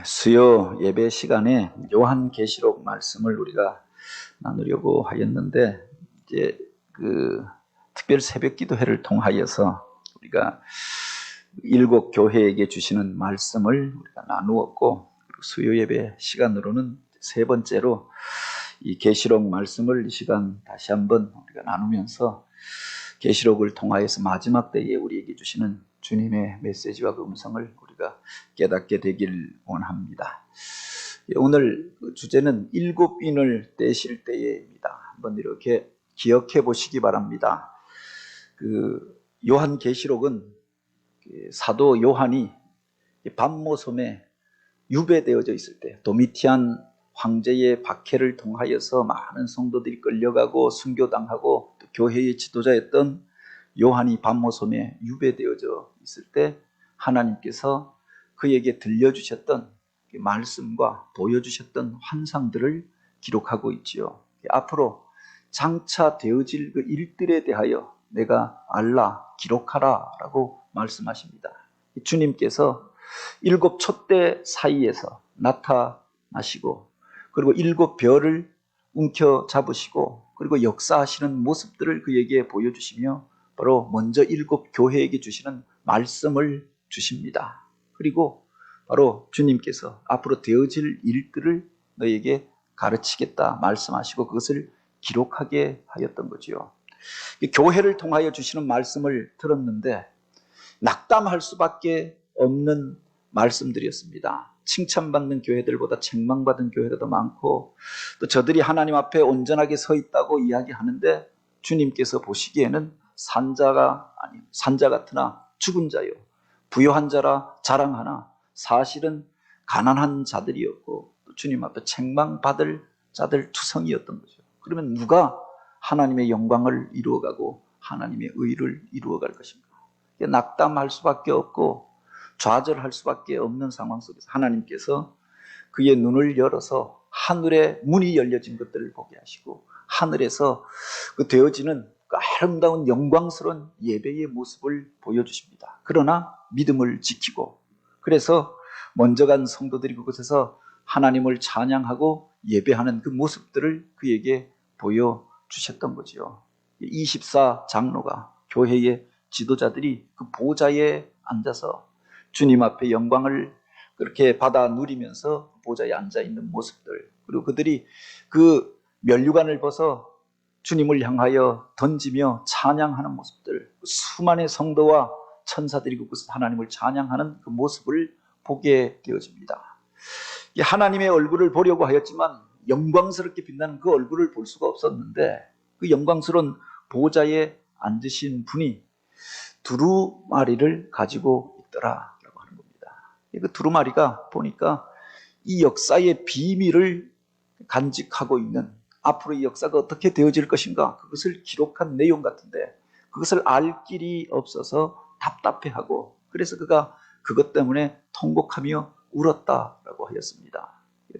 수요 예배 시간에 요한계시록 말씀을 우리가 나누려고 하였는데, 이제 특별 새벽 기도회를 통하여서 우리가 일곱 교회에게 주시는 말씀을 우리가 나누었고, 수요 예배 시간으로는 세 번째로 이 계시록 말씀을 이 시간 다시 한번 우리가 나누면서 계시록을 통하여서 마지막 때에 우리에게 주시는 주님의 메시지와 그 음성을 우리가 깨닫게 되길 원합니다. 오늘 주제는 일곱 인을 떼실 때에입니다. 한번 이렇게 기억해 보시기 바랍니다. 요한계시록은 사도 요한이 밤모섬에 유배되어져 있을 때, 도미티안 황제의 박해를 통하여서 많은 성도들이 끌려가고 순교당하고 또 교회의 지도자였던 요한이 밤모섬에 유배되어져 있을 때 하나님께서 그에게 들려주셨던 말씀과 보여주셨던 환상들을 기록하고 있지요. 앞으로 장차 되어질 그 일들에 대하여 내가 알라, 기록하라 라고 말씀하십니다. 주님께서 일곱 촛대 사이에서 나타나시고, 그리고 일곱 별을 움켜잡으시고, 그리고 역사하시는 모습들을 그에게 보여주시며 바로 먼저 일곱 교회에게 주시는 말씀을 주십니다. 그리고 바로 주님께서 앞으로 되어질 일들을 너에게 가르치겠다 말씀하시고 그것을 기록하게 하였던 거지요. 교회를 통하여 주시는 말씀을 들었는데 낙담할 수밖에 없는 말씀들이었습니다. 칭찬받는 교회들보다 책망받은 교회가 더 많고, 또 저들이 하나님 앞에 온전하게 서 있다고 이야기하는데 주님께서 보시기에는 산자 같으나 죽은 자요, 부요한 자라 자랑하나 사실은 가난한 자들이었고, 또 주님 앞에 책망받을 자들 투성이었던 거죠. 그러면 누가 하나님의 영광을 이루어가고 하나님의 의를 이루어갈 것입니까? 낙담할 수밖에 없고 좌절할 수밖에 없는 상황 속에서 하나님께서 그의 눈을 열어서 하늘의 문이 열려진 것들을 보게 하시고, 하늘에서 그 되어지는 그 아름다운 영광스러운 예배의 모습을 보여주십니다. 그러나 믿음을 지키고, 그래서 먼저 간 성도들이 그곳에서 하나님을 찬양하고 예배하는 그 모습들을 그에게 보여주셨던 거죠. 24 장로가, 교회의 지도자들이 그 보좌에 앉아서 주님 앞에 영광을 그렇게 받아 누리면서 보좌에 앉아 있는 모습들, 그리고 그들이 그 면류관을 벗어 주님을 향하여 던지며 찬양하는 모습들, 수많은 성도와 천사들이 그곳에서 하나님을 찬양하는 그 모습을 보게 되어집니다. 하나님의 얼굴을 보려고 하였지만 영광스럽게 빛나는 그 얼굴을 볼 수가 없었는데, 그 영광스러운 보좌에 앉으신 분이 두루마리를 가지고 있더라라고 하는 겁니다. 그 두루마리가 보니까 이 역사의 비밀을 간직하고 있는, 앞으로 이 역사가 어떻게 되어질 것인가 그것을 기록한 내용 같은데, 그것을 알 길이 없어서 답답해하고, 그래서 그가 그것 때문에 통곡하며 울었다라고 하였습니다.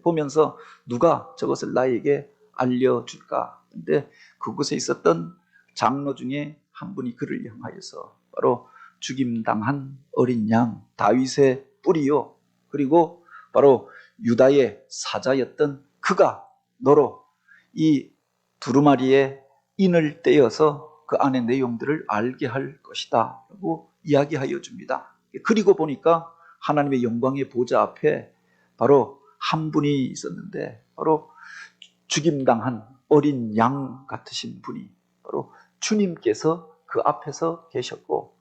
보면서 누가 저것을 나에게 알려줄까? 근데 그곳에 있었던 장로 중에 한 분이 그를 향하여서 바로 죽임당한 어린 양 다윗의 뿌리요, 그리고 바로 유다의 사자였던 그가 너로 이 두루마리의 인을 떼어서 그 안의 내용들을 알게 할 것이다 라고 이야기하여 줍니다. 그리고 보니까 하나님의 영광의 보좌 앞에 바로 한 분이 있었는데, 바로 죽임당한 어린 양 같으신 분이 바로 주님께서 그 앞에서 계셨고,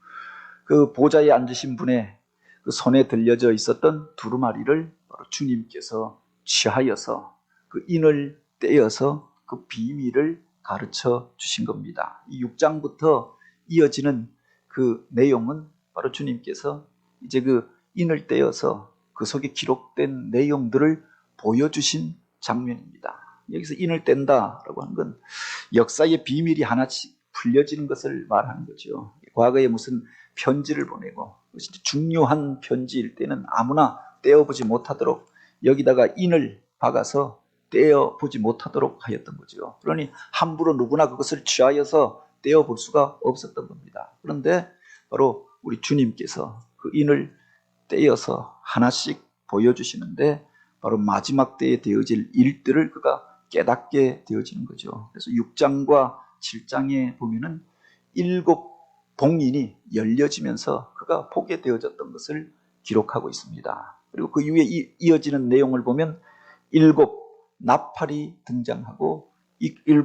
그 보좌에 앉으신 분의 그 손에 들려져 있었던 두루마리를 바로 주님께서 취하여서 그 인을 떼어서 그 비밀을 가르쳐 주신 겁니다. 이 6장부터 이어지는 그 내용은 바로 주님께서 이제 그 인을 떼어서 그 속에 기록된 내용들을 보여주신 장면입니다. 여기서 인을 뗀다라고 하는 건 역사의 비밀이 하나씩 풀려지는 것을 말하는 거죠. 과거에 무슨 편지를 보내고 중요한 편지일 때는 아무나 떼어보지 못하도록 여기다가 인을 박아서 떼어보지 못하도록 하였던 거죠. 그러니 함부로 누구나 그것을 취하여서 떼어볼 수가 없었던 겁니다. 그런데 바로 우리 주님께서 그 인을 떼어서 하나씩 보여주시는데 바로 마지막 때에 되어질 일들을 그가 깨닫게 되어지는 거죠. 그래서 6장과 7장에 보면은 7 봉인이 열려지면서 그가 보게 되어졌던 것을 기록하고 있습니다. 그리고 그 이후에 이어지는 내용을 보면 7 나팔이 등장하고 7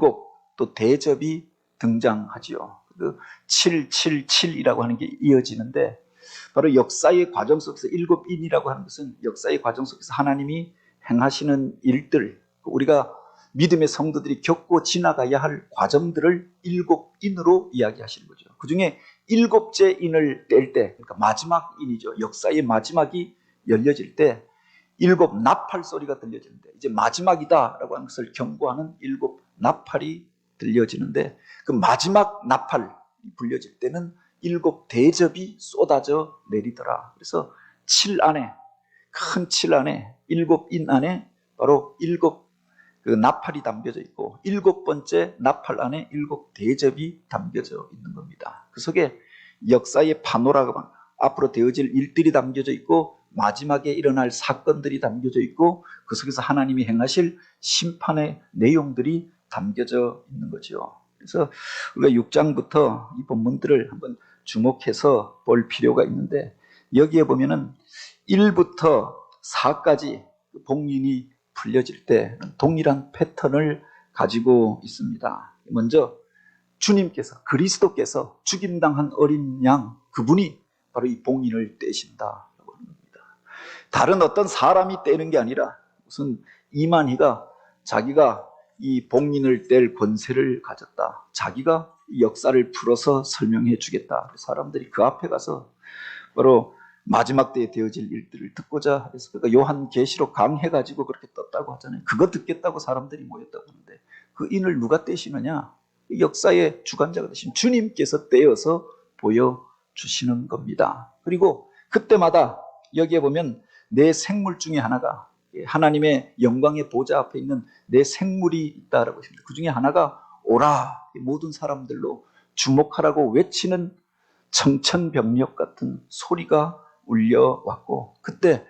또 대접이 등장하지요. 그 777이라고 하는 게 이어지는데 바로 역사의 과정 속에서 7인이라고 하는 것은 역사의 과정 속에서 하나님이 행하시는 일들, 우리가 믿음의 성도들이 겪고 지나가야 할 과정들을 7인으로 이야기하시는 거죠. 그 중에 7째 인을 뗄 때, 그러니까 마지막 인이죠. 역사의 마지막이 열려질 때 7 나팔 소리가 들려지는데 이제 마지막이다라고 하는 것을 경고하는 7 나팔이 들려지는데 그 마지막 나팔이 불려질 때는 7 대접이 쏟아져 내리더라. 그래서 7 안에, 큰 7 안에, 7인 안에 바로 7 그 나팔이 담겨져 있고 7번째 나팔 안에 7 대접이 담겨져 있는 겁니다. 그 속에 역사의 파노라마, 앞으로 되어질 일들이 담겨져 있고 마지막에 일어날 사건들이 담겨져 있고 그 속에서 하나님이 행하실 심판의 내용들이 담겨져 있는 거죠. 그래서 우리가 6장부터 이 본문들을 한번 주목해서 볼 필요가 있는데 여기에 보면은 1부터 4까지 봉인이 풀려질 때 동일한 패턴을 가지고 있습니다. 먼저 주님께서, 그리스도께서 죽임당한 어린 양, 그분이 바로 이 봉인을 떼신다라고 하는 겁니다. 다른 어떤 사람이 떼는 게 아니라 무슨 이만희가 자기가 이 봉인을 뗄 권세를 가졌다, 자기가 이 역사를 풀어서 설명해 주겠다. 사람들이 그 앞에 가서 바로 마지막 때에 되어질 일들을 듣고자 해서, 그러니까 요한계시록 강해가지고 그렇게 떴다고 하잖아요. 그거 듣겠다고 사람들이 모였다고 하는데 그 인을 누가 떼시느냐? 역사의 주관자가 되신 주님께서 떼어서 보여주시는 겁니다. 그리고 그때마다 여기에 보면 내 생물 중에 하나가, 하나님의 영광의 보좌 앞에 있는 내 생물이 있다라고 하십니다. 그 중에 하나가 오라, 모든 사람들로 주목하라고 외치는 청천벽력 같은 소리가 울려왔고 그때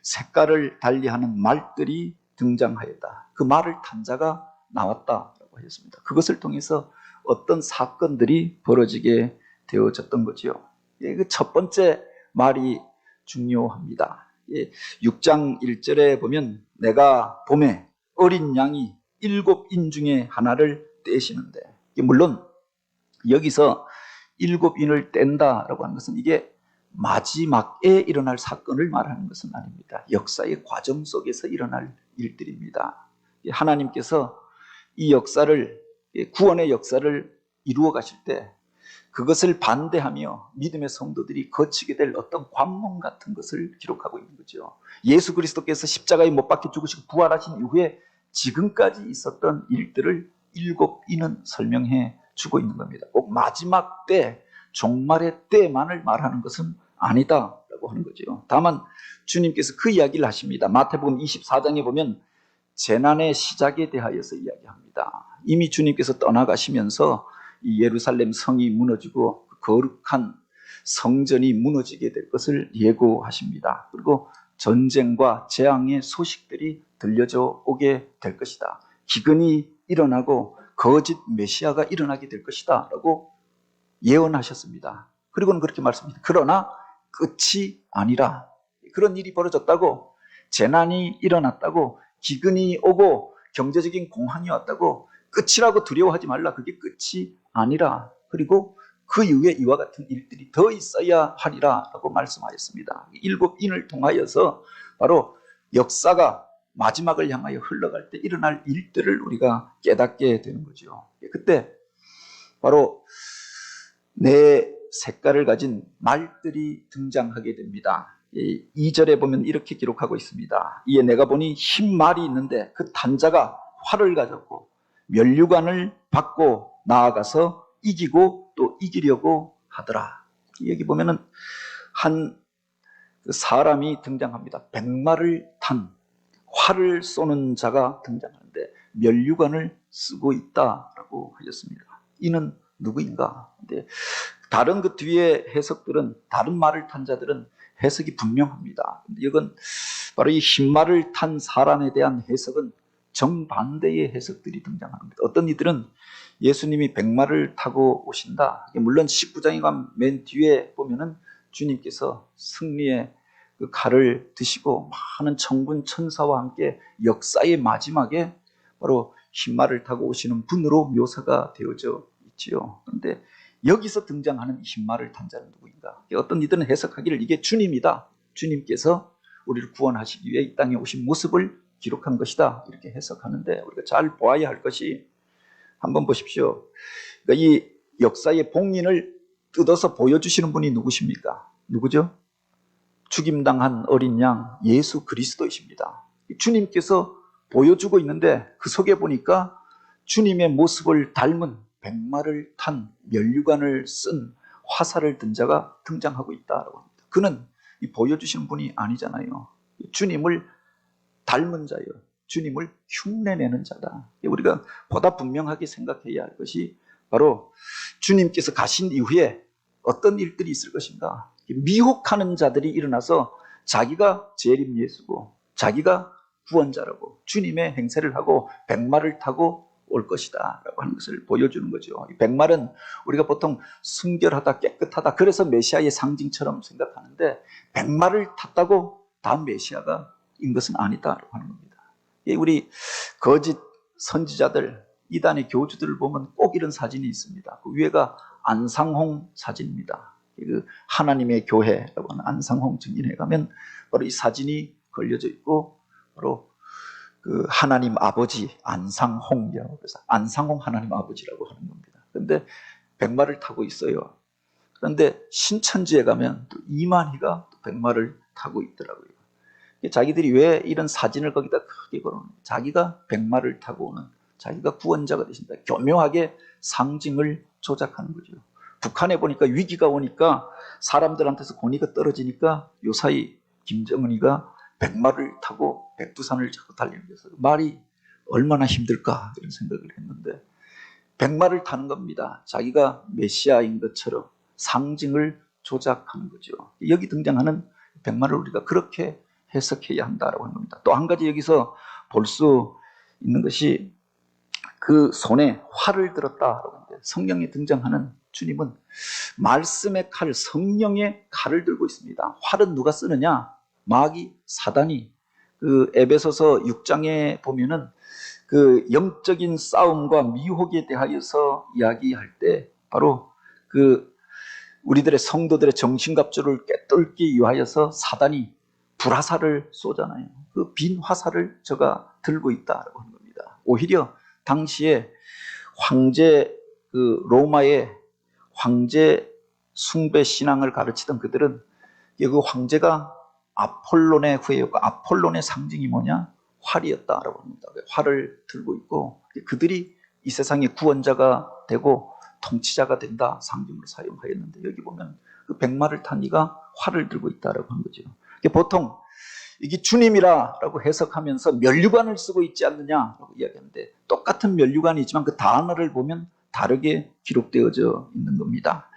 색깔을 달리하는 말들이 등장하였다. 그 말을 탄 자가 나왔다라고 하였습니다. 그것을 통해서 어떤 사건들이 벌어지게 되어졌던 거지요. 그 첫 번째 말이 중요합니다. 6장 1절에 보면 내가 봄에 어린 양이 7인 중에 하나를 떼시는데, 물론 여기서 7인을 뗀다라고 하는 것은 이게 마지막에 일어날 사건을 말하는 것은 아닙니다. 역사의 과정 속에서 일어날 일들입니다. 하나님께서 이 역사를, 구원의 역사를 이루어 가실 때 그것을 반대하며 믿음의 성도들이 거치게 될 어떤 관문 같은 것을 기록하고 있는 거죠. 예수 그리스도께서 십자가에 못 박혀 죽으시고 부활하신 이후에 지금까지 있었던 일들을 7인은 설명해 주고 있는 겁니다. 꼭 마지막 때, 종말의 때만을 말하는 것은 아니다라고 하는 거죠. 다만 주님께서 그 이야기를 하십니다. 마태복음 24장에 보면 재난의 시작에 대하여서 이야기합니다. 이미 주님께서 떠나가시면서 이 예루살렘 성이 무너지고 거룩한 성전이 무너지게 될 것을 예고하십니다. 그리고 전쟁과 재앙의 소식들이 들려져 오게 될 것이다. 기근이 일어나고 거짓 메시아가 일어나게 될 것이다 라고 예언하셨습니다. 그리고는 그렇게 말씀합니다. 그러나 끝이 아니라, 그런 일이 벌어졌다고, 재난이 일어났다고, 기근이 오고 경제적인 공황이 왔다고 끝이라고 두려워하지 말라. 그게 끝이 아니라, 그리고 그 이후에 이와 같은 일들이 더 있어야 하리라 라고 말씀하셨습니다. 7인을 통하여서 바로 역사가 마지막을 향하여 흘러갈 때 일어날 일들을 우리가 깨닫게 되는 거죠. 그때 바로 내 색깔을 가진 말들이 등장하게 됩니다. 2절에 보면 이렇게 기록하고 있습니다. 이에 내가 보니 흰 말이 있는데 그 단자가 활을 가졌고 면류관을 받고 나아가서 이기고 또 이기려고 하더라. 여기 보면은 한 사람이 등장합니다. 백마를 탄 활을 쏘는 자가 등장하는데 면류관을 쓰고 있다라고 하셨습니다. 이는 누구인가? 근데 다른 그 뒤에 해석들은, 다른 말을 탄 자들은 해석이 분명합니다. 이건 바로 이 흰말을 탄 사람에 대한 해석은 정반대의 해석들이 등장합니다. 어떤 이들은 예수님이 백마를 타고 오신다. 물론 19장에 가면 맨 뒤에 보면은 주님께서 승리의 그 칼을 드시고 많은 천군 천사와 함께 역사의 마지막에 바로 흰말을 타고 오시는 분으로 묘사가 되어져 있지요. 그런데 여기서 등장하는 흰말을 탄 자는 누구인가? 어떤 이들은 해석하기를 이게 주님이다. 주님께서 우리를 구원하시기 위해 이 땅에 오신 모습을 기록한 것이다. 이렇게 해석하는데 우리가 잘 보아야 할 것이 한번 보십시오. 그러니까 이 역사의 봉인을 뜯어서 보여주시는 분이 누구십니까? 누구죠? 죽임당한 어린 양 예수 그리스도이십니다. 주님께서 보여주고 있는데 그 속에 보니까 주님의 모습을 닮은 백마를 탄 면류관을 쓴 화살을 든 자가 등장하고 있다고 합니다. 그는 보여주시는 분이 아니잖아요. 주님을 닮은 자요. 주님을 흉내내는 자다. 우리가 보다 분명하게 생각해야 할 것이 바로 주님께서 가신 이후에 어떤 일들이 있을 것인가. 미혹하는 자들이 일어나서 자기가 재림 예수고 자기가 구원자라고 주님의 행세를 하고 백마를 타고 올 것이다 라고 하는 것을 보여주는 거죠. 이 백말은 우리가 보통 순결하다 깨끗하다 그래서 메시아의 상징처럼 생각하는데 백말을 탔다고 다 메시아가 인 것은 아니다라고 하는 겁니다. 우리 거짓 선지자들 이단의 교주들을 보면 꼭 이런 사진이 있습니다. 그 위에가 안상홍 사진입니다. 그 하나님의 교회라고 하는 안상홍 증인회 가면 바로 이 사진이 걸려져 있고 바로 그 하나님 아버지 안상홍이라고 해서 안상홍 하나님 아버지라고 하는 겁니다. 그런데 백마를 타고 있어요. 그런데 신천지에 가면 또 이만희가 또 백마를 타고 있더라고요. 자기들이 왜 이런 사진을 거기다 크게 걸어놓는 자기가 백마를 타고 오는 자기가 구원자가 되신다. 교묘하게 상징을 조작하는 거죠. 북한에 보니까 위기가 오니까 사람들한테서 권위가 떨어지니까 요사이 김정은이가 백마를 타고 백두산을 자꾸 달리면서 말이 얼마나 힘들까 이런 생각을 했는데 백마를 타는 겁니다. 자기가 메시아인 것처럼 상징을 조작하는 거죠. 여기 등장하는 백마를 우리가 그렇게 해석해야 한다라고 하는 겁니다. 또 한 가지 여기서 볼 수 있는 것이 그 손에 활을 들었다라고 하는데 성경에 등장하는 주님은 말씀의 칼, 성령의 칼을 들고 있습니다. 활은 누가 쓰느냐? 마귀, 사단이. 그 에베소서 6장에 보면은 그 영적인 싸움과 미혹에 대하여서 이야기할 때 바로 그 우리들의 성도들의 정신갑주를 꿰뚫기 위하여서 사단이 불화살을 쏘잖아요. 그 빈 화살을 저가 들고 있다라고 하는 겁니다. 오히려 당시에 황제 그 로마의 황제 숭배 신앙을 가르치던 그들은 그 황제가 아폴론의 후예였고 아폴론의 상징이 뭐냐? 활이었다라고 합니다. 활을 들고 있고 그들이 이 세상의 구원자가 되고 통치자가 된다 상징으로 사용하였는데 여기 보면 그 백마를 탄 이가 활을 들고 있다라고 하는 거죠. 보통 이게 주님이라고 해석하면서 면류관을 쓰고 있지 않느냐라고 이야기하는데 똑같은 면류관이지만 그 단어를 보면 다르게 기록되어져 있는 겁니다.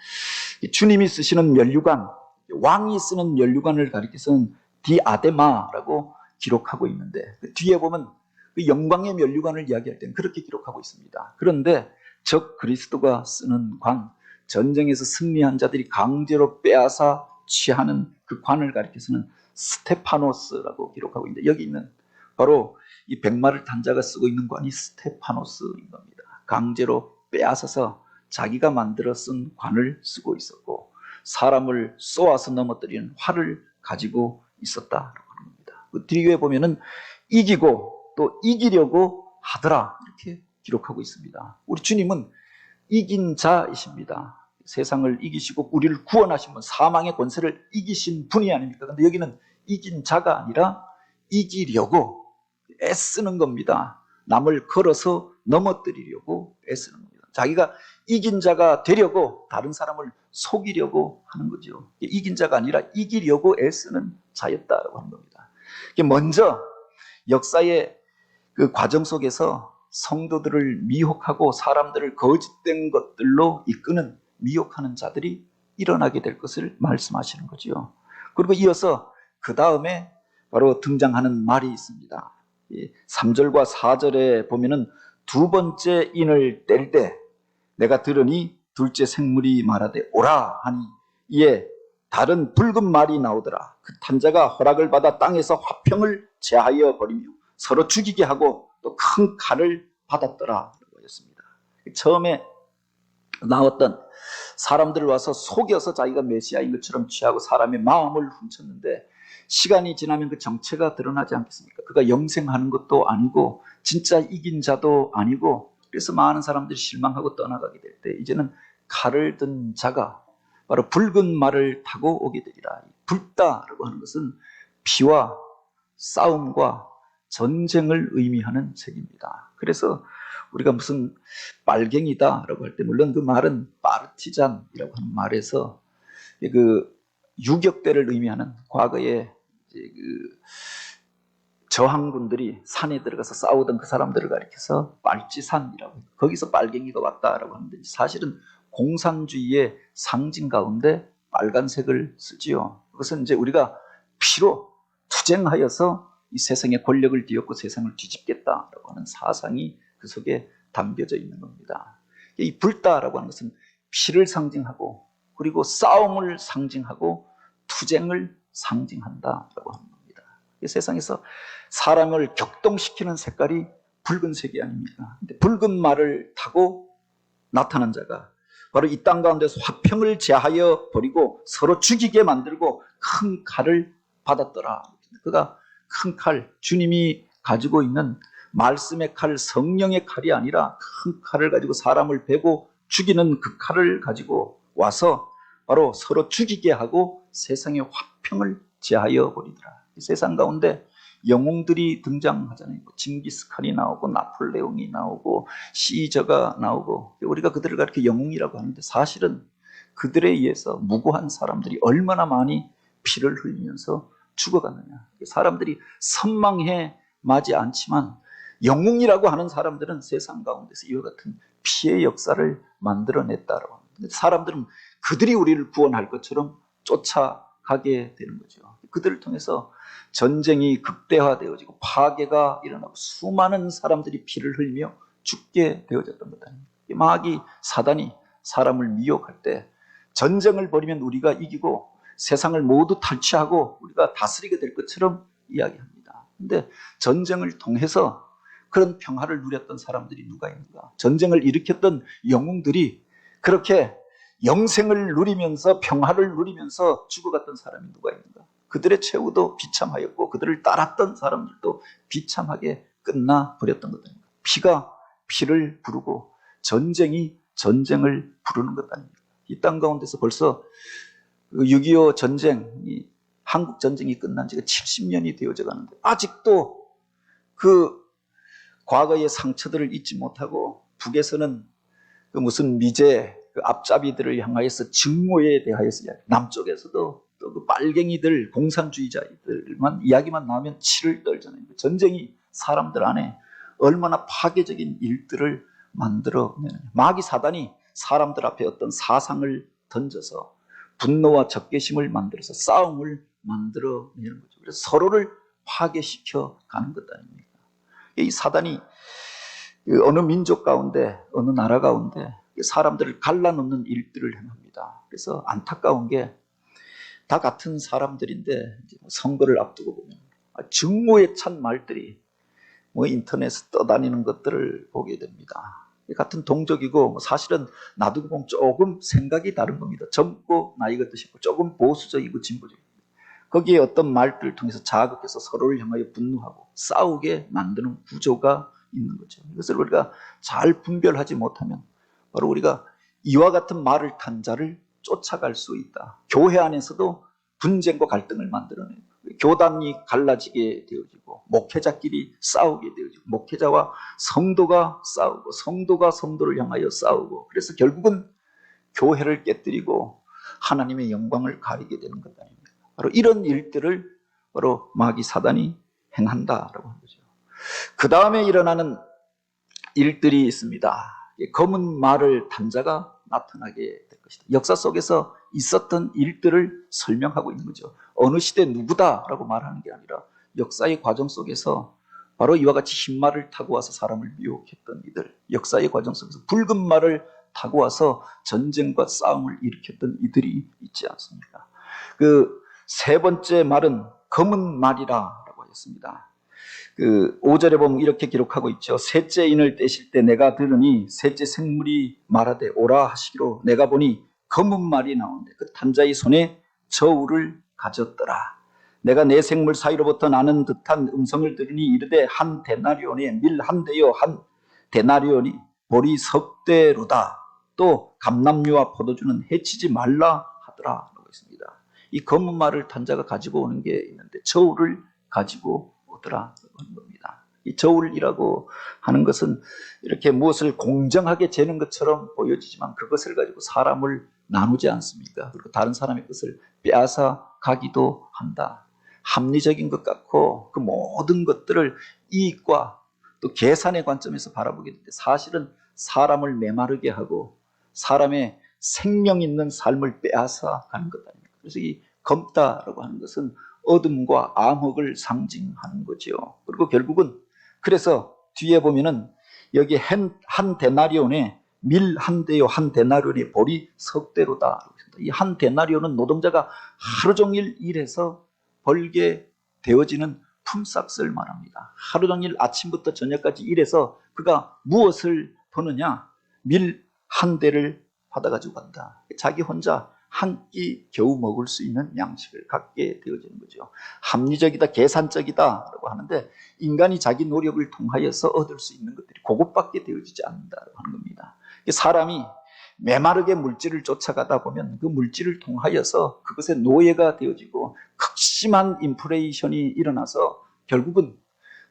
주님이 쓰시는 면류관, 왕이 쓰는 면류관을 가리켜서는 디아데마라고 기록하고 있는데 그 뒤에 보면 그 영광의 면류관을 이야기할 때는 그렇게 기록하고 있습니다. 그런데 적 그리스도가 쓰는 관, 전쟁에서 승리한 자들이 강제로 빼앗아 취하는 그 관을 가리켜서는 스테파노스라고 기록하고 있는데 여기 있는 바로 이 백마를 탄 자가 쓰고 있는 관이 스테파노스인 겁니다. 강제로 빼앗아서 자기가 만들어 쓴 관을 쓰고 있었고 사람을 쏘아서 넘어뜨리는 활을 가지고 있었다라고 하는 겁니다. 그 뒤에 보면은 이기고 또 이기려고 하더라 이렇게 기록하고 있습니다. 우리 주님은 이긴 자이십니다. 세상을 이기시고 우리를 구원하신 분, 사망의 권세를 이기신 분이 아닙니까? 그런데 여기는 이긴 자가 아니라 이기려고 애쓰는 겁니다. 남을 걸어서 넘어뜨리려고 애쓰는 겁니다. 자기가 이긴 자가 되려고 다른 사람을 속이려고 하는 거죠. 이긴 자가 아니라 이기려고 애쓰는 자였다고 하는 겁니다. 먼저 역사의 그 과정 속에서 성도들을 미혹하고 사람들을 거짓된 것들로 이끄는 미혹하는 자들이 일어나게 될 것을 말씀하시는 거죠. 그리고 이어서 그 다음에 바로 등장하는 말이 있습니다. 3절과 4절에 보면은 두 번째 인을 뗄 때 내가 들으니 둘째 생물이 말하되 오라 하니 이에 다른 붉은 말이 나오더라. 그 탄자가 허락을 받아 땅에서 화평을 제하여 버리며 서로 죽이게 하고 또 큰 칼을 받았더라. 그랬습니다. 처음에 나왔던 사람들을 와서 속여서 자기가 메시아인 것처럼 취하고 사람의 마음을 훔쳤는데 시간이 지나면 그 정체가 드러나지 않겠습니까? 그가 영생하는 것도 아니고 진짜 이긴 자도 아니고 그래서 많은 사람들이 실망하고 떠나가게 될 때 이제는 칼을 든 자가 바로 붉은 말을 타고 오게 되리라. 붉다라고 하는 것은 피와 싸움과 전쟁을 의미하는 책입니다. 그래서 우리가 무슨 빨갱이다라고 할 때 물론 그 말은 파르티잔이라고 하는 말에서 그 유격대를 의미하는 과거에 그 저항군들이 산에 들어가서 싸우던 그 사람들을 가리켜서 빨치산이라고 거기서 빨갱이가 왔다라고 하는데 사실은 공산주의의 상징 가운데 빨간색을 쓰지요. 그것은 이제 우리가 피로 투쟁하여서 이 세상의 권력을 뒤엎고 세상을 뒤집겠다라고 하는 사상이 그 속에 담겨져 있는 겁니다. 이 불다라고 하는 것은 피를 상징하고 그리고 싸움을 상징하고 투쟁을 상징한다라고 하는 겁니다. 이 세상에서 사람을 격동시키는 색깔이 붉은색이 아닙니까? 근데 붉은 말을 타고 나타난 자가 바로 이 땅 가운데서 화평을 제하여 버리고 서로 죽이게 만들고 큰 칼을 받았더라. 그가 큰 칼, 주님이 가지고 있는 말씀의 칼, 성령의 칼이 아니라 큰 칼을 가지고 사람을 베고 죽이는 그 칼을 가지고 와서 바로 서로 죽이게 하고 세상의 화평을 제하여 버리더라. 이 세상 가운데 영웅들이 등장하잖아요. 징기스칸이 나오고 나폴레옹이 나오고 시저가 나오고 우리가 그들을 가리켜 영웅이라고 하는데 사실은 그들에 의해서 무고한 사람들이 얼마나 많이 피를 흘리면서 죽어갔느냐. 사람들이 선망해 마지 않지만 영웅이라고 하는 사람들은 세상 가운데서 이와 같은 피의 역사를 만들어냈다라고 합니다. 사람들은 그들이 우리를 구원할 것처럼 쫓아가게 되는 거죠. 그들을 통해서 전쟁이 극대화되어지고 파괴가 일어나고 수많은 사람들이 피를 흘리며 죽게 되어졌던 것 아닙니까? 마귀 사단이 사람을 미혹할 때 전쟁을 벌이면 우리가 이기고 세상을 모두 탈취하고 우리가 다스리게 될 것처럼 이야기합니다. 그런데 전쟁을 통해서 그런 평화를 누렸던 사람들이 누가 있는가? 전쟁을 일으켰던 영웅들이 그렇게 영생을 누리면서 평화를 누리면서 죽어갔던 사람이 누가 있는가? 그들의 최후도 비참하였고 그들을 따랐던 사람들도 비참하게 끝나 버렸던 것 아닙니까? 피가 피를 부르고 전쟁이 전쟁을 부르는 것 아닙니까? 이 땅 가운데서 벌써 6.25 전쟁이 한국 전쟁이 끝난 지가 70년이 되어져 가는데 아직도 그 과거의 상처들을 잊지 못하고 북에서는 그 무슨 미제 그 앞잡이들을 향하여서 증오에 대하여서 이야기. 남쪽에서도 또 그 빨갱이들 공산주의자들만 이야기만 나오면 치를 떨잖아요. 전쟁이 사람들 안에 얼마나 파괴적인 일들을 만들어내느냐. 마귀 사단이 사람들 앞에 어떤 사상을 던져서 분노와 적개심을 만들어서 싸움을 만들어내는 거죠. 그래서 서로를 파괴시켜 가는 것 아닙니까? 이 사단이 어느 민족 가운데 어느 나라 가운데 사람들을 갈라놓는 일들을 행합니다. 그래서 안타까운 게 다 같은 사람들인데 선거를 앞두고 보면 증오에 찬 말들이 인터넷에 떠다니는 것들을 보게 됩니다. 같은 동족이고 사실은 놔두고 보면 조금 생각이 다른 겁니다. 젊고 나이가 드시고 조금 보수적이고 진보적이고 거기에 어떤 말들을 통해서 자극해서 서로를 향하여 분노하고 싸우게 만드는 구조가 있는 거죠. 이것을 우리가 잘 분별하지 못하면 바로 우리가 이와 같은 말을 탄 자를 쫓아갈 수 있다. 교회 안에서도 분쟁과 갈등을 만들어내고 교단이 갈라지게 되어지고 목회자끼리 싸우게 되어지고 목회자와 성도가 싸우고 성도가 성도를 향하여 싸우고 그래서 결국은 교회를 깨뜨리고 하나님의 영광을 가리게 되는 것 아닙니까? 바로 이런 일들을 바로 마귀 사단이 행한다라고 하는 거죠. 그 다음에 일어나는 일들이 있습니다. 검은 말을 탄 자가 나타나게 될 것이다. 역사 속에서 있었던 일들을 설명하고 있는 거죠. 어느 시대 누구다라고 말하는 게 아니라 역사의 과정 속에서 바로 이와 같이 흰 말을 타고 와서 사람을 미혹했던 이들, 역사의 과정 속에서 붉은 말을 타고 와서 전쟁과 싸움을 일으켰던 이들이 있지 않습니까? 그 세 번째 말은 검은 말이라고 하였습니다. 그 5절에 보면 이렇게 기록하고 있죠. 셋째 인을 떼실 때 내가 들으니 셋째 생물이 말하되 오라 하시기로 내가 보니 검은 말이 나오는데 그 탄자의 손에 저울을 가졌더라. 내가 내 생물 사이로부터 나는 듯한 음성을 들으니 이르되 한 데나리온에 밀 한 대요 한 데나리온이 보리 석 대로다. 또 감람류와 포도주는 해치지 말라 하더라라고 했습니다. 이 검은 말을 탄 자가 가지고 오는 게 있는데 저울을 가지고 오더라라고 하는 겁니다. 이 저울이라고 하는 것은 이렇게 무엇을 공정하게 재는 것처럼 보여지지만 그것을 가지고 사람을 나누지 않습니까? 그리고 다른 사람의 것을 빼앗아 가기도 한다. 합리적인 것 같고 그 모든 것들을 이익과 또 계산의 관점에서 바라보게 되는데 사실은 사람을 메마르게 하고 사람의 생명 있는 삶을 빼앗아 가는 것 아닙니까? 그래서 이 검다라고 하는 것은 어둠과 암흑을 상징하는 거죠. 그리고 결국은 그래서 뒤에 보면은 여기 한 데나리온에 밀 한 대요 한 데나리온에 보리 석 대로다. 이 한 데나리온은 노동자가 하루 종일 일해서 벌게 되어지는 품삯을 말합니다. 하루 종일 아침부터 저녁까지 일해서 그가 무엇을 버느냐? 밀 한 대를 받아가지고 간다. 자기 혼자 한 끼 겨우 먹을 수 있는 양식을 갖게 되어지는 거죠. 합리적이다, 계산적이다라고 하는데 인간이 자기 노력을 통하여서 얻을 수 있는 것들이 그것밖에 되어지지 않는다라고 하는 겁니다. 사람이 메마르게 물질을 쫓아가다 보면 그 물질을 통하여서 그것의 노예가 되어지고 극심한 인플레이션이 일어나서 결국은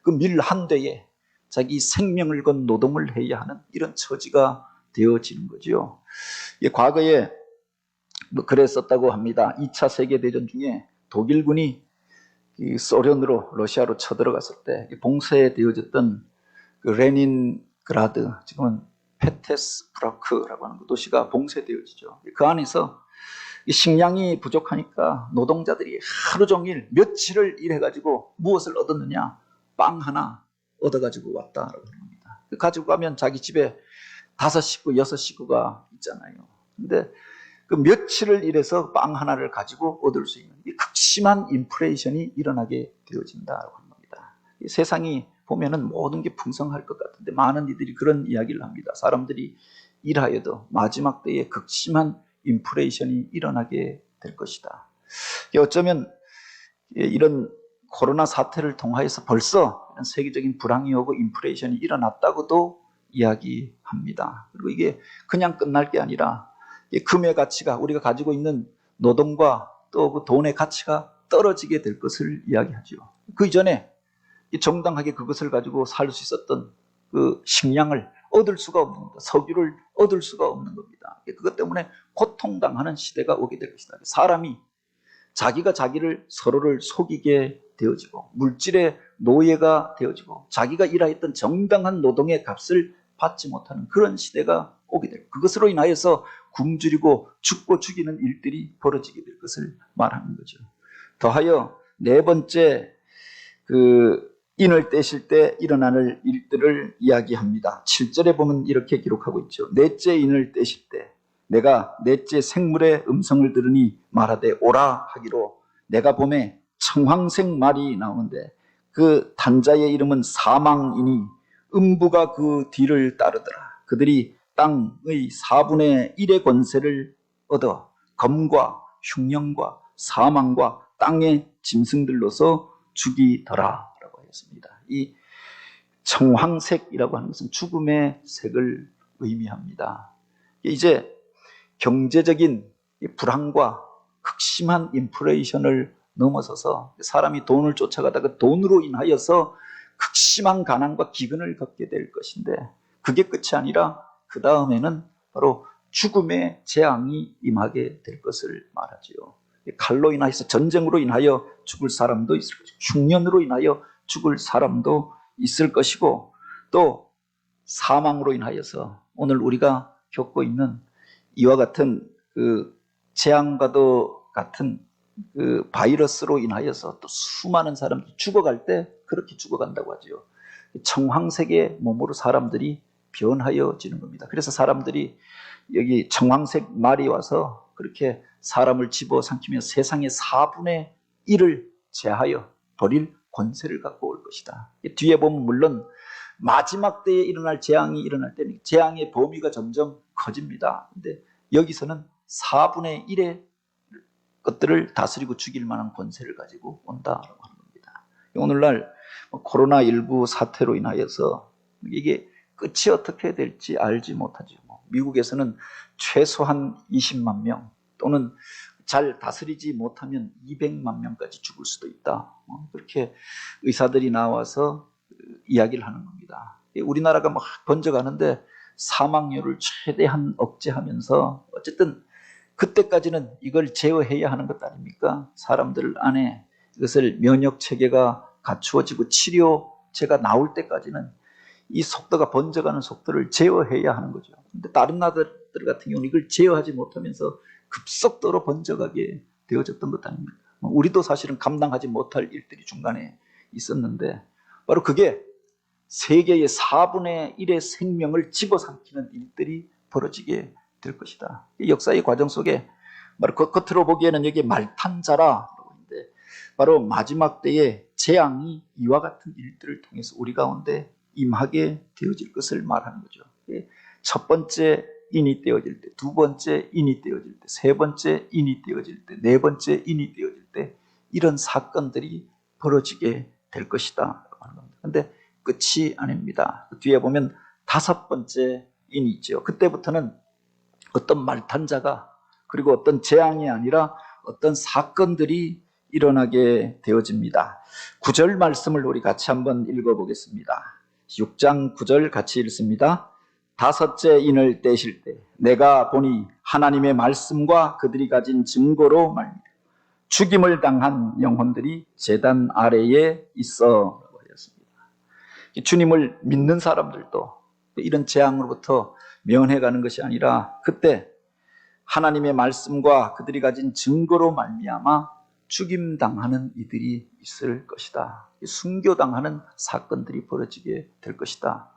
그 밀 한 대에 자기 생명을 건 노동을 해야 하는 이런 처지가 되어지는 거죠. 과거에 그랬었다고 합니다. 2차 세계대전 중에 독일군이 소련으로 러시아로 쳐들어갔을 때 봉쇄되어졌던 그 레닌그라드, 지금은 페테스부르크라고 하는 그 도시가 봉쇄되어지죠. 그 안에서 식량이 부족하니까 노동자들이 하루 종일 며칠을 일해가지고 무엇을 얻었느냐? 빵 하나 얻어가지고 왔다라고 합니다. 가지고 가면 자기 집에 5식구, 6식구가 있잖아요. 근데 그 며칠을 일해서 빵 하나를 가지고 얻을 수 있는 이 극심한 인플레이션이 일어나게 되어진다고 하는 겁니다. 이 세상이 보면은 모든 게 풍성할 것 같은데 많은 이들이 그런 이야기를 합니다. 사람들이 일하여도 마지막 때에 극심한 인플레이션이 일어나게 될 것이다. 어쩌면 이런 코로나 사태를 통하여서 벌써 세계적인 불황이 오고 인플레이션이 일어났다고도 이야기합니다. 그리고 이게 그냥 끝날 게 아니라 금의 가치가 우리가 가지고 있는 노동과 또 그 돈의 가치가 떨어지게 될 것을 이야기하죠. 그 이전에 정당하게 그것을 가지고 살 수 있었던 그 식량을 얻을 수가 없는 겁니다. 석유를 얻을 수가 없는 겁니다. 그것 때문에 고통당하는 시대가 오게 될 것이다. 사람이 자기가 자기를 서로를 속이게 되어지고 물질의 노예가 되어지고 자기가 일하였던 정당한 노동의 값을 받지 못하는 그런 시대가 오게 될 그것으로 인하여서 굶주리고 죽고 죽이는 일들이 벌어지게 될 것을 말하는 거죠. 더하여 네 번째 그 인을 떼실 때 일어나는 일들을 이야기합니다. 7절에 보면 이렇게 기록하고 있죠. 넷째 인을 떼실 때 내가 넷째 생물의 음성을 들으니 말하되 오라 하기로 내가 봄에 청황색 말이 나오는데 그 단자의 이름은 사망이니 음부가 그 뒤를 따르더라. 그들이 땅의 4분의 1의 권세를 얻어 검과 흉령과 사망과 땅의 짐승들로서 죽이더라 라고 했습니다. 이 청황색이라고 하는 것은 죽음의 색을 의미합니다. 이제 경제적인 불황과 극심한 인플레이션을 넘어서서 사람이 돈을 쫓아가다가 돈으로 인하여서 극심한 가난과 기근을 겪게 될 것인데 그게 끝이 아니라 그 다음에는 바로 죽음의 재앙이 임하게 될 것을 말하지요. 칼로 인하여서 전쟁으로 인하여 죽을 사람도 있을 것이고 흉년으로 인하여 죽을 사람도 있을 것이고 또 사망으로 인하여서 오늘 우리가 겪고 있는 이와 같은 그 재앙과도 같은 그 바이러스로 인하여서 또 수많은 사람들이 죽어갈 때 그렇게 죽어간다고 하죠. 청황색의 몸으로 사람들이 변하여지는 겁니다. 그래서 사람들이 여기 청황색 말이 와서 그렇게 사람을 집어삼키며 세상의 4분의 1을 제하여 버릴 권세를 갖고 올 것이다. 뒤에 보면 물론 마지막 때에 일어날 재앙이 일어날 때는 재앙의 범위가 점점 커집니다. 근데 여기서는 4분의 1의 것들을 다스리고 죽일 만한 권세를 가지고 온다라고 하는 겁니다. 오늘날 코로나19 사태로 인하여서 이게 끝이 어떻게 될지 알지 못하죠. 미국에서는 최소한 20만 명 또는 잘 다스리지 못하면 200만 명까지 죽을 수도 있다. 그렇게 의사들이 나와서 이야기를 하는 겁니다. 우리나라가 막 번져가는데 사망률을 최대한 억제하면서 어쨌든 그때까지는 이걸 제어해야 하는 것 아닙니까? 사람들 안에 이것을 면역 체계가 갖추어지고 치료제가 나올 때까지는 이 속도가 번져가는 속도를 제어해야 하는 거죠. 근데 다른 나라들 같은 경우는 이걸 제어하지 못하면서 급속도로 번져가게 되어졌던 것 아닙니까? 우리도 사실은 감당하지 못할 일들이 중간에 있었는데 바로 그게 세계의 4분의 1의 생명을 집어삼키는 일들이 벌어지게 될 것이다. 이 역사의 과정 속에 바로 겉으로 보기에는 여기 말탄자라고 하는데 바로 마지막 때의 재앙이 이와 같은 일들을 통해서 우리 가운데 임하게 되어질 것을 말하는 거죠. 첫 번째 인이 떼어질 때, 두 번째 인이 떼어질 때, 세 번째 인이 떼어질 때, 네 번째 인이 떼어질 때 이런 사건들이 벌어지게 될 것이다. 그런데 끝이 아닙니다. 뒤에 보면 다섯 번째 인이 있죠. 그때부터는 어떤 말탄자가 그리고 어떤 재앙이 아니라 어떤 사건들이 일어나게 되어집니다. 9절 말씀을 우리 같이 한번 읽어보겠습니다. 6장 9절 같이 읽습니다. 다섯째 인을 떼실 때 내가 보니 하나님의 말씀과 그들이 가진 증거로 말미암아 죽임을 당한 영혼들이 제단 아래에 있어 하였습니다. 주님을 믿는 사람들도 이런 재앙으로부터 면해가는 것이 아니라 그때 하나님의 말씀과 그들이 가진 증거로 말미암아 죽임당하는 이들이 있을 것이다. 순교당하는 사건들이 벌어지게 될 것이다.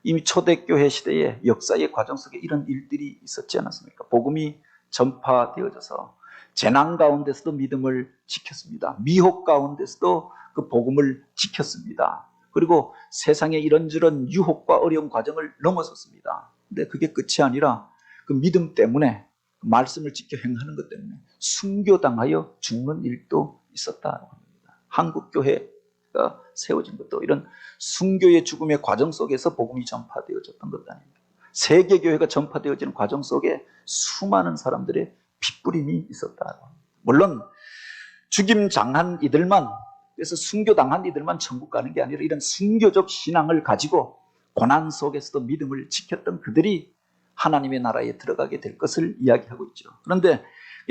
이미 초대교회 시대의 역사의 과정 속에 이런 일들이 있었지 않았습니까? 복음이 전파되어져서 재난 가운데서도 믿음을 지켰습니다. 미혹 가운데서도 그 복음을 지켰습니다. 그리고 세상의 이런저런 유혹과 어려운 과정을 넘어섰습니다. 근데 그게 끝이 아니라 그 믿음 때문에 말씀을 지켜 행하는 것 때문에 순교당하여 죽는 일도 있었다고 합니다. 한국교회가 세워진 것도 이런 순교의 죽음의 과정 속에서 복음이 전파되어졌던 것 아닙니까? 세계교회가 전파되어지는 과정 속에 수많은 사람들의 핏부림이 있었다고 합니다. 물론 죽임당한 이들만, 그래서 순교당한 이들만 천국 가는 게 아니라 이런 순교적 신앙을 가지고 고난 속에서도 믿음을 지켰던 그들이 하나님의 나라에 들어가게 될 것을 이야기하고 있죠. 그런데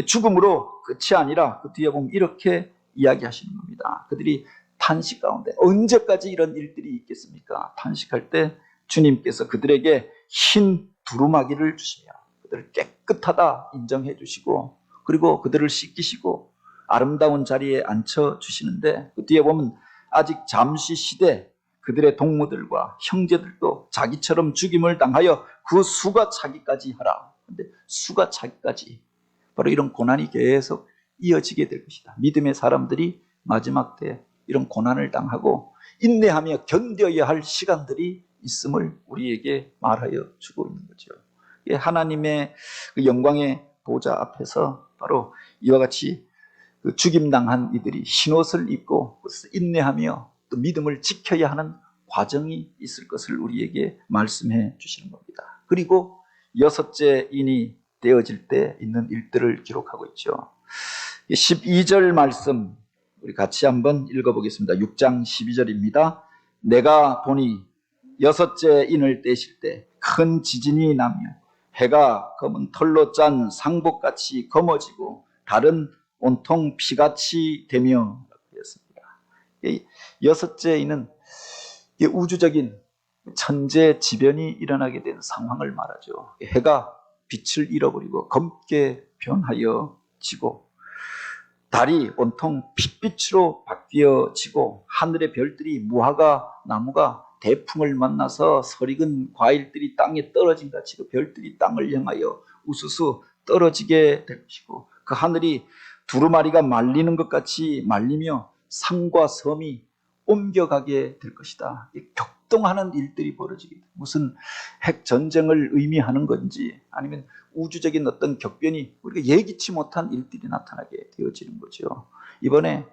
죽음으로 끝이 아니라 그 뒤에 보면 이렇게 이야기하시는 겁니다. 그들이 탄식 가운데 언제까지 이런 일들이 있겠습니까? 탄식할 때 주님께서 그들에게 흰 두루마기를 주시며 그들을 깨끗하다 인정해 주시고 그리고 그들을 씻기시고 아름다운 자리에 앉혀 주시는데 그 뒤에 보면 아직 잠시 시대 그들의 동무들과 형제들도 자기처럼 죽임을 당하여 그 수가 차기까지 하라. 근데 수가 차기까지 바로 이런 고난이 계속 이어지게 될 것이다. 믿음의 사람들이 마지막 때 이런 고난을 당하고 인내하며 견뎌야 할 시간들이 있음을 우리에게 말하여 주고 있는 거죠. 하나님의 그 영광의 보좌 앞에서 바로 이와 같이 그 죽임당한 이들이 흰옷을 입고 인내하며 또 믿음을 지켜야 하는 과정이 있을 것을 우리에게 말씀해 주시는 겁니다. 그리고 여섯째 인이 되어질 때 있는 일들을 기록하고 있죠. 12절 말씀 우리 같이 한번 읽어보겠습니다. 6장 12절입니다. 내가 보니 여섯째 인을 떼실 때 큰 지진이 나며 해가 검은 털로 짠 상복같이 검어지고 달은 온통 피같이 되며 했습니다. 여섯째 인은 우주적인 천재지변이 일어나게 된 상황을 말하죠. 해가 빛을 잃어버리고 검게 변하여 지고 달이 온통 핏빛으로 바뀌어지고 하늘의 별들이 무화과 나무가 대풍을 만나서 설익은 과일들이 땅에 떨어진 같이 그 별들이 땅을 향하여 우수수 떨어지게 될 것이고 그 하늘이 두루마리가 말리는 것 같이 말리며 산과 섬이 옮겨가게 될 것이다. 격동하는 일들이 벌어지게 돼. 무슨 핵 전쟁을 의미하는 건지 아니면 우주적인 어떤 격변이 우리가 예기치 못한 일들이 나타나게 되어지는 거죠. 이번에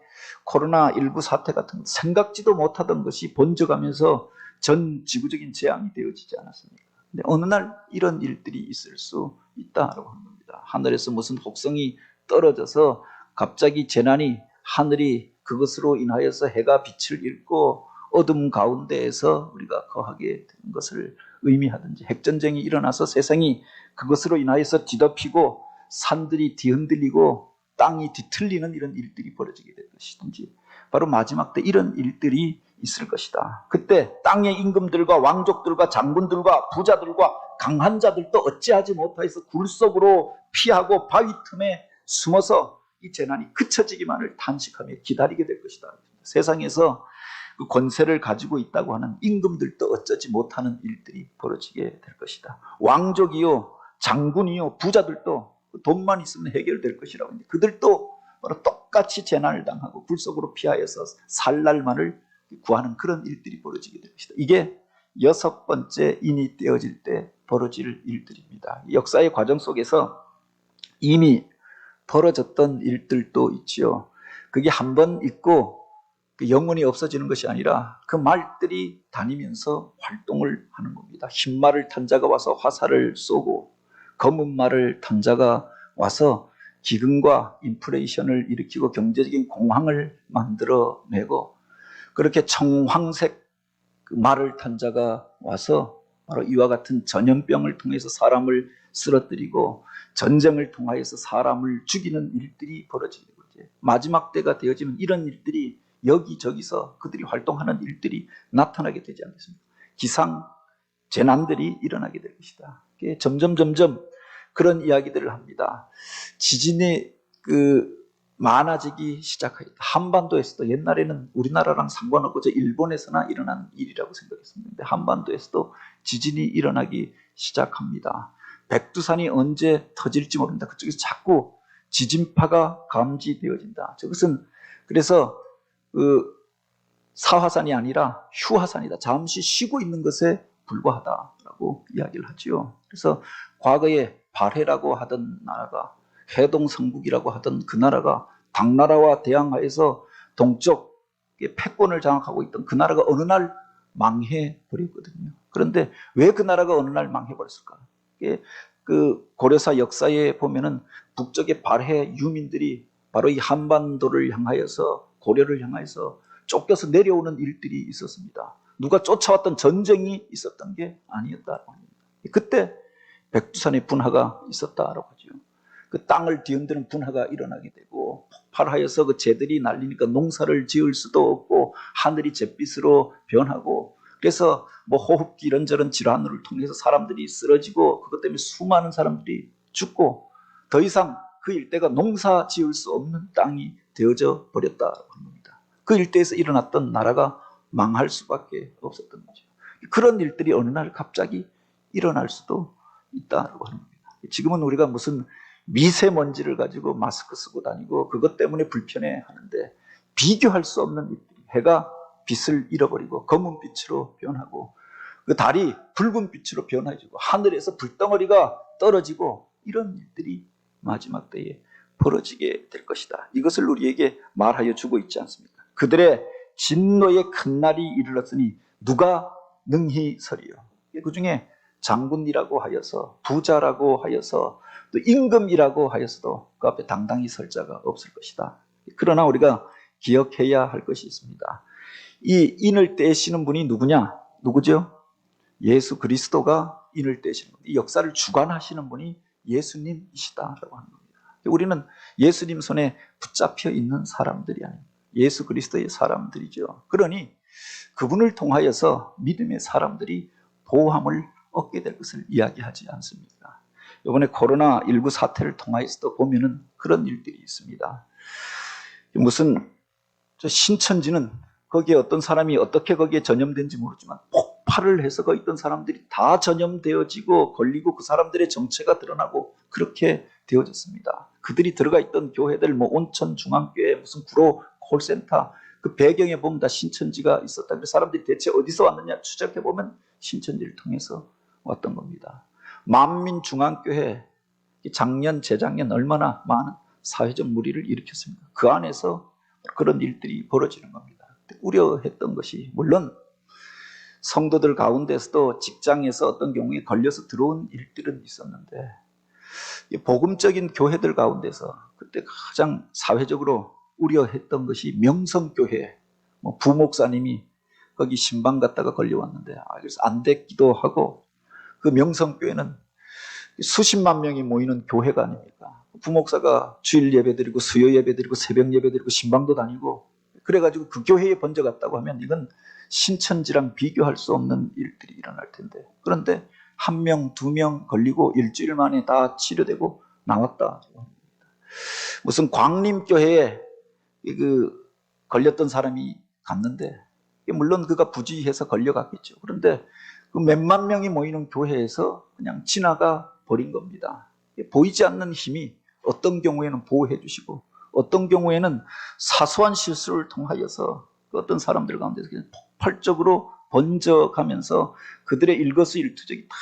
코로나19 사태 같은 것 생각지도 못하던 것이 번져가면서 전 지구적인 재앙이 되어지지 않았습니까? 근데 어느 날 이런 일들이 있을 수 있다라고 하는 겁니다. 하늘에서 무슨 혹성이 떨어져서 갑자기 재난이 하늘이 그것으로 인하여서 해가 빛을 잃고 어둠 가운데에서 우리가 거하게 되는 것을 의미하든지 핵전쟁이 일어나서 세상이 그것으로 인하여서 뒤덮이고 산들이 뒤흔들리고 땅이 뒤틀리는 이런 일들이 벌어지게 될 것이든지 바로 마지막 때 이런 일들이 있을 것이다. 그때 땅의 임금들과 왕족들과 장군들과 부자들과 강한 자들도 어찌하지 못하여서 굴 속으로 피하고 바위 틈에 숨어서 이 재난이 그쳐지기만을 단식하며 기다리게 될 것이다. 세상에서 그 권세를 가지고 있다고 하는 임금들도 어쩌지 못하는 일들이 벌어지게 될 것이다. 왕족이요, 장군이요, 부자들도 돈만 있으면 해결될 것이라고 하는데 그들도 바로 똑같이 재난을 당하고 굴 속으로 피하여서 살 날만을 구하는 그런 일들이 벌어지게 될 것이다. 이게 6번째 인이 떼어질 때 벌어질 일들입니다. 역사의 과정 속에서 이미 벌어졌던 일들도 있지요. 그게 한 번 있고 영원히 없어지는 것이 아니라 그 말들이 다니면서 활동을 하는 겁니다. 흰 말을 탄 자가 와서 화살을 쏘고 검은 말을 탄 자가 와서 기근과 인플레이션을 일으키고 경제적인 공황을 만들어내고 그렇게 청황색 말을 탄 자가 와서 바로 이와 같은 전염병을 통해서 사람을 쓰러뜨리고 전쟁을 통하여서 사람을 죽이는 일들이 벌어지는 거죠. 마지막 때가 되어지면 이런 일들이 여기저기서 그들이 활동하는 일들이 나타나게 되지 않겠습니까? 기상 재난들이 일어나게 될 것이다. 점점 그런 이야기들을 합니다. 지진이 많아지기 시작하였다. 한반도에서도 옛날에는 우리나라랑 상관없고 저 일본에서나 일어난 일이라고 생각했습니다. 한반도에서도 지진이 일어나기 시작합니다. 백두산이 언제 터질지 모른다. 그쪽에서 자꾸 지진파가 감지되어진다. 저것은 그래서 사화산이 아니라 휴화산이다. 잠시 쉬고 있는 것에 불과하다라고 이야기를 하지요. 그래서 과거에 발해라고 하던 나라가 해동성국이라고 하던 그 나라가 당나라와 대항하여서 동쪽의 패권을 장악하고 있던 그 나라가 어느 날 망해버렸거든요. 그런데 왜 그 나라가 어느 날 망해버렸을까? 그 고려사 역사에 보면은 북쪽의 발해 유민들이 바로 이 한반도를 향하여서 고려를 향하여서 쫓겨서 내려오는 일들이 있었습니다. 누가 쫓아왔던 전쟁이 있었던 게 아니었다고 합니다. 그때 백두산의 분화가 있었다라고 하죠. 그 땅을 뒤흔드는 분화가 일어나게 되고 폭발하여서 그 재들이 날리니까 농사를 지을 수도 없고 하늘이 잿빛으로 변하고 그래서 뭐 호흡기 이런저런 질환을 통해서 사람들이 쓰러지고 그것 때문에 수많은 사람들이 죽고 더 이상 그 일대가 농사 지을 수 없는 땅이 되어져 버렸다고 합니다. 그 일대에서 일어났던 나라가 망할 수밖에 없었던 거죠. 그런 일들이 어느 날 갑자기 일어날 수도 있다고 하는 겁니다. 지금은 우리가 무슨 미세먼지를 가지고 마스크 쓰고 다니고 그것 때문에 불편해 하는데 비교할 수 없는 일들이 해가 빛을 잃어버리고 검은 빛으로 변하고 그 달이 붉은 빛으로 변해지고 하늘에서 불덩어리가 떨어지고 이런 일들이 마지막 때에 벌어지게 될 것이다. 이것을 우리에게 말하여 주고 있지 않습니까? 그들의 진노의 큰 날이 이르렀으니 누가 능히 서리요. 그 중에 장군이라고 하여서 부자라고 하여서 또 임금이라고 하여서도 그 앞에 당당히 설 자가 없을 것이다. 그러나 우리가 기억해야 할 것이 있습니다. 이 인을 떼시는 분이 누구냐? 누구죠? 예수 그리스도가 인을 떼시는 분. 이 역사를 주관하시는 분이 예수님이시다라고 하는 겁니다. 우리는 예수님 손에 붙잡혀 있는 사람들이 아닙니다. 예수 그리스도의 사람들이죠. 그러니 그분을 통하여서 믿음의 사람들이 보호함을 얻게 될 것을 이야기하지 않습니까? 이번에 코로나19 사태를 통하여서도 보면은 그런 일들이 있습니다. 무슨 저 신천지는 거기에 어떤 사람이 어떻게 거기에 전염된지 모르지만 폭발을 해서 거기 있던 사람들이 다 전염되어지고 걸리고 그 사람들의 정체가 드러나고 그렇게 되어졌습니다. 그들이 들어가 있던 교회들 뭐 온천 중앙교회 무슨 구로 콜센터 그 배경에 보면 다 신천지가 있었다. 그래서 사람들이 대체 어디서 왔느냐 추적해 보면 신천지를 통해서 왔던 겁니다. 만민중앙교회 작년 재작년 얼마나 많은 사회적 물의를 일으켰습니다. 그 안에서 그런 일들이 벌어지는 겁니다. 우려했던 것이 물론 성도들 가운데서도 직장에서 어떤 경우에 걸려서 들어온 일들은 있었는데 복음적인 교회들 가운데서 그때 가장 사회적으로 우려했던 것이 명성교회 부목사님이 거기 신방 갔다가 걸려왔는데 그래서 안 됐기도 하고 그 명성교회는 수십만 명이 모이는 교회가 아닙니까? 부목사가 주일 예배드리고 수요 예배드리고 새벽 예배드리고 신방도 다니고 그래가지고 그 교회에 번져갔다고 하면 이건 신천지랑 비교할 수 없는 일들이 일어날 텐데 그런데 한 명, 두 명 걸리고 일주일 만에 다 치료되고 나왔다. 무슨 광림교회에 그 걸렸던 사람이 갔는데 물론 그가 부주의해서 걸려갔겠죠. 그런데 그 몇만 명이 모이는 교회에서 그냥 지나가 버린 겁니다. 보이지 않는 힘이 어떤 경우에는 보호해 주시고 어떤 경우에는 사소한 실수를 통하여서 어떤 사람들 가운데서 그냥 폭발적으로 번져가면서 그들의 일거수일투족이 다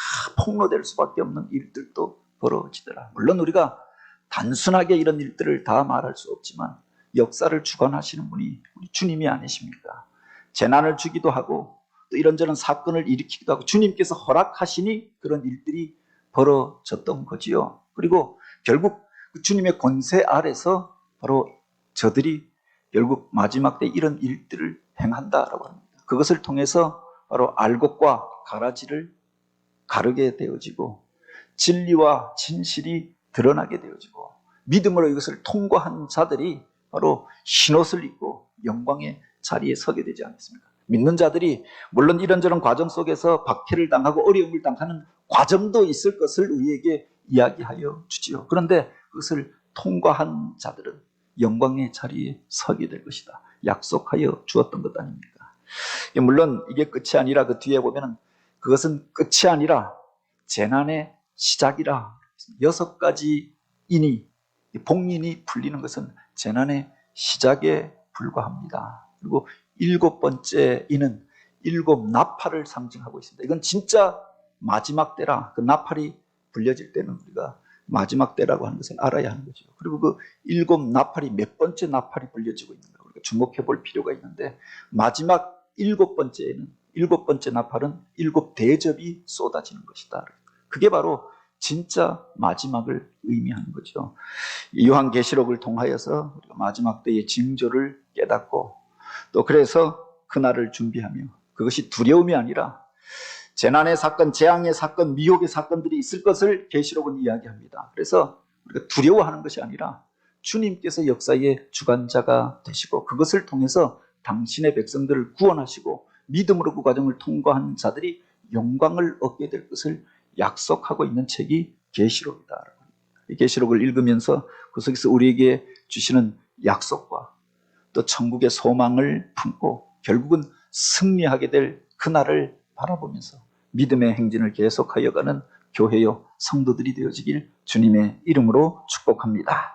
폭로될 수밖에 없는 일들도 벌어지더라. 물론 우리가 단순하게 이런 일들을 다 말할 수 없지만 역사를 주관하시는 분이 우리 주님이 아니십니까? 재난을 주기도 하고 또 이런저런 사건을 일으키기도 하고 주님께서 허락하시니 그런 일들이 벌어졌던 거지요. 그리고 결국 주님의 권세 아래서 바로 저들이 결국 마지막 때 이런 일들을 행한다라고 합니다. 그것을 통해서 바로 알곡과 가라지를 가르게 되어지고 진리와 진실이 드러나게 되어지고 믿음으로 이것을 통과한 자들이 바로 흰옷을 입고 영광의 자리에 서게 되지 않겠습니까? 믿는 자들이 물론 이런저런 과정 속에서 박해를 당하고 어려움을 당하는 과정도 있을 것을 우리에게 이야기하여 주지요. 그런데 그것을 통과한 자들은 영광의 자리에 서게 될 것이다. 약속하여 주었던 것 아닙니까? 물론 이게 끝이 아니라 그 뒤에 보면 그것은 끝이 아니라 재난의 시작이라 6가지 인이 복인이 풀리는 것은 재난의 시작에 불과합니다. 그리고 7번째 인은 7 나팔을 상징하고 있습니다. 이건 진짜 마지막 때라 그 나팔이 불려질 때는 우리가 마지막 때라고 하는 것을 알아야 하는 거죠. 그리고 그 7 나팔이 몇 번째 나팔이 불려지고 있는가 우리가 주목해 볼 필요가 있는데 마지막 7번째에는 7번째 나팔은 7 대접이 쏟아지는 것이다. 그게 바로 진짜 마지막을 의미하는 거죠. 요한계시록을 통하여서 우리가 마지막 때의 징조를 깨닫고 또 그래서 그날을 준비하며 그것이 두려움이 아니라 재난의 사건, 재앙의 사건, 미혹의 사건들이 있을 것을 계시록은 이야기합니다. 그래서 우리가 두려워하는 것이 아니라 주님께서 역사의 주관자가 되시고 그것을 통해서 당신의 백성들을 구원하시고 믿음으로 그 과정을 통과한 자들이 영광을 얻게 될 것을 약속하고 있는 책이 계시록이다. 이 계시록을 읽으면서 그 속에서 우리에게 주시는 약속과 또 천국의 소망을 품고 결국은 승리하게 될 그날을 바라보면서 믿음의 행진을 계속하여 가는 교회요 성도들이 되어지길 주님의 이름으로 축복합니다.